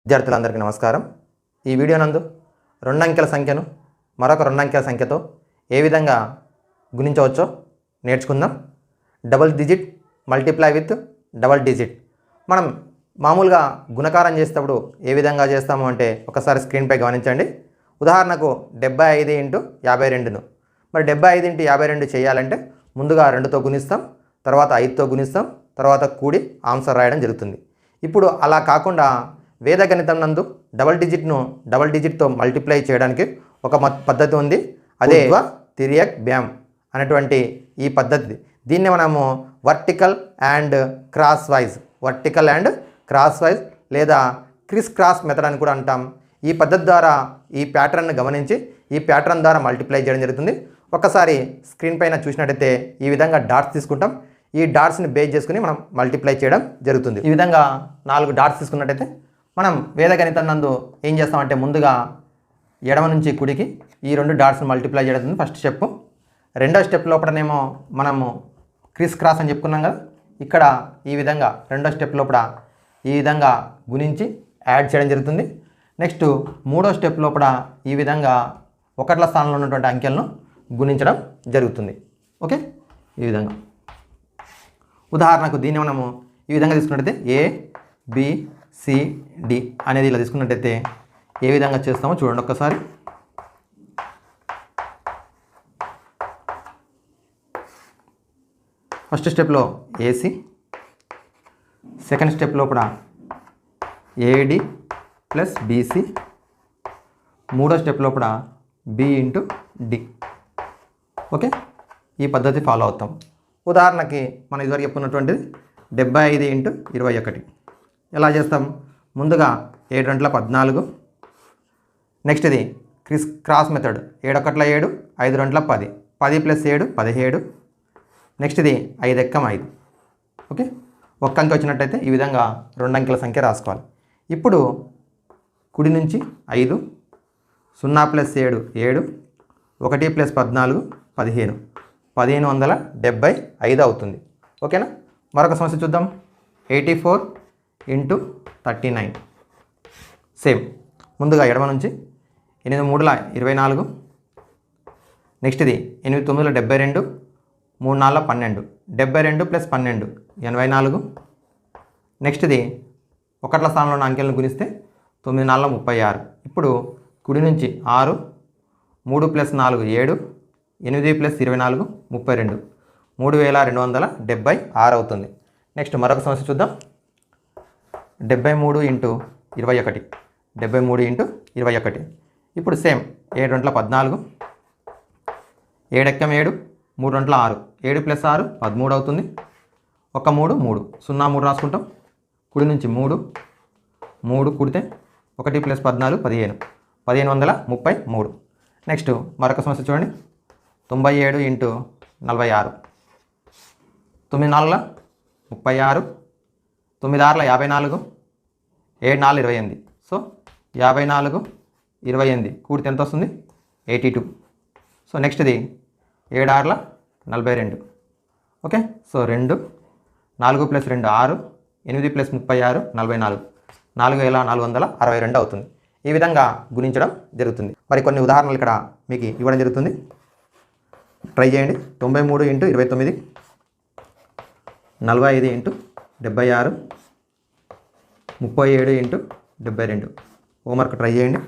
విద్యార్థులందరికీ నమస్కారం. ఈ వీడియో నందు రెండు అంకెల సంఖ్యను మరొక రెండు అంకెల సంఖ్యతో ఏ విధంగా గుణించవచ్చో నేర్చుకుందాం. Double digit multiply with double digit. మనం మామూలుగా గుణకారం చేసేటప్పుడు ఏ విధంగా చేస్తాము అంటే ఒకసారి స్క్రీన్పై గమనించండి. ఉదాహరణకు 75 × 52ను మరి 75 × 52 చేయాలంటే ముందుగా 2తో గుణిస్తాం, తర్వాత 5తో గుణిస్తాం, తర్వాత కూడి ఆన్సర్ రాయడం జరుగుతుంది. ఇప్పుడు అలా కాకుండా వేద గణితం నందు డబుల్ డిజిట్తో మల్టిప్లై చేయడానికి ఒక పద్ధతి ఉంది. అదే తిరియక్ బ్యామ్ అనేటువంటి ఈ పద్ధతి. దీన్ని మనము వర్టికల్ అండ్ క్రాస్ వైజ్ లేదా క్రిస్ క్రాస్ మెథడ్ అని కూడా అంటాం. ఈ పద్ధతి ద్వారా ఈ ప్యాటర్న్ గమనించి ఈ ప్యాటర్న్ ద్వారా మల్టిప్లై చేయడం జరుగుతుంది. ఒకసారి స్క్రీన్ పైన చూసినట్టయితే ఈ విధంగా డాట్స్ తీసుకుంటాం. ఈ డాట్స్ని బేస్ చేసుకుని మనం మల్టిప్లై చేయడం జరుగుతుంది. ఈ విధంగా 4 డాట్స్ తీసుకున్నట్టయితే మనం వేద గణితం నందు ఏం చేస్తామంటే ముందుగా ఎడమ నుంచి కుడికి ఈ 2 డాట్స్ని మల్టిప్లై చేయడం ఫస్ట్ స్టెప్. రెండో స్టెప్ లోపలనేమో మనము క్రిస్ క్రాస్ అని చెప్పుకున్నాం కదా, ఇక్కడ ఈ విధంగా రెండో స్టెప్ లోపల ఈ విధంగా గుణించి యాడ్ చేయడం జరుగుతుంది. నెక్స్ట్ మూడో స్టెప్ లోపల ఈ విధంగా ఒకట్ల స్థానంలో ఉన్నటువంటి అంకెలను గుణించడం జరుగుతుంది. ఓకే, ఈ విధంగా ఉదాహరణకు దీన్ని మనము ఈ విధంగా తీసుకున్నట్టయితే ABCD అనేది ఇలా తీసుకున్నట్టయితే ఏ విధంగా చేస్తామో చూడండి ఒక్కసారి. ఫస్ట్ స్టెప్లో AC, సెకండ్ స్టెప్ లోపల AD + BC, మూడో స్టెప్ లోపల B × D. ఓకే, ఈ పద్ధతి ఫాలో అవుతాం. ఉదాహరణకి మనం ఇదివరకు చెప్పుకున్నటువంటిది 75 × 21. ఎలా చేస్తాం? ముందుగా 7 × 14. నెక్స్ట్ ఇది క్రాస్ మెథడ్ 7 × 1 7, 5 × 10, 10 + 7 17. నెక్స్ట్ ఇది 5 × 5. ఓకే, ఒక్క అంకె వచ్చినట్టయితే ఈ విధంగా 2 అంకెల సంఖ్య రాసుకోవాలి. ఇప్పుడు కుడి నుంచి 5, 0 + 7 7, 1 + 14 15, 1575 అవుతుంది. ఓకేనా, మరొక సమస్య చూద్దాం. 84 × 39. సేమ్ ముందుగా ఎడమ నుంచి 8 × 3 = 24. నెక్స్ట్ ఇది 8 × 9 = 72, 3 × 4 = 12, 72 + 12 84. నెక్స్ట్ ఇది ఒకట్ల స్థానంలో ఉన్న అంకెలను గుణిస్తే 9 × 4 = 36. ఇప్పుడు కుడి నుంచి 6, 3 + 4 7, 8 + 24 32, 3276 అవుతుంది. నెక్స్ట్ మరొక సమస్య చూద్దాం. 73 × 21. 73 × 21. ఇప్పుడు సేమ్ 7 × 14, 7 × 7, 3 × 6, 7 + 6 13 అవుతుంది. 1 3 3 0 3 రాసుకుంటాం. కుడి నుంచి 3 కూడితే 1 + 14 15, 1533. నెక్స్ట్ మరొక సమస్య చూడండి. 97 × 46. 9 × 4 = 36, 9 × 6 = 54, 7 × 4 = 28. సో 54 28 కూడితే ఎంత వస్తుంది? 82. సో నెక్స్ట్ ఇది 7 × 6 = 42. ఓకే, సో 2, 4 + 2 6, 8 + 36 44, 4462 అవుతుంది. ఈ విధంగా గుణించడం జరుగుతుంది. మరి కొన్ని ఉదాహరణలు ఇక్కడ మీకు ఇవ్వడం జరుగుతుంది, ట్రై చేయండి. 93 × 29, 45 × 76, 37 × 72. హోంవర్క్ ట్రై చేయండి.